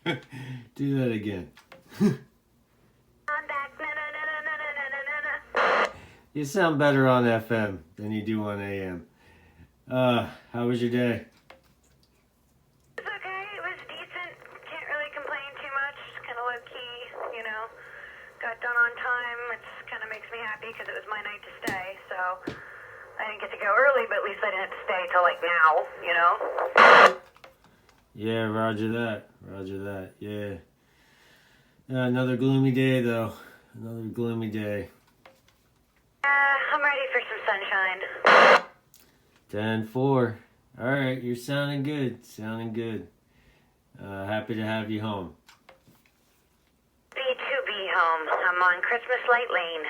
Do that again. I'm back. Na, na, na, na, na, na, na, na. You sound better on FM than you do on AM. How was your day? It's okay. It was decent. Can't really complain too much. Kind of low key, you know. Got done on time, which kind of makes me happy because it was my night to stay. So I didn't get to go early, but at least I didn't have to stay till like now, you know. Yeah, roger that. Roger that. Yeah. Another gloomy day, though. Another gloomy day. I'm ready for some sunshine. 10-4. All right, you're sounding good. Sounding good. Happy to have you home. Be home. I'm on Christmas Light Lane.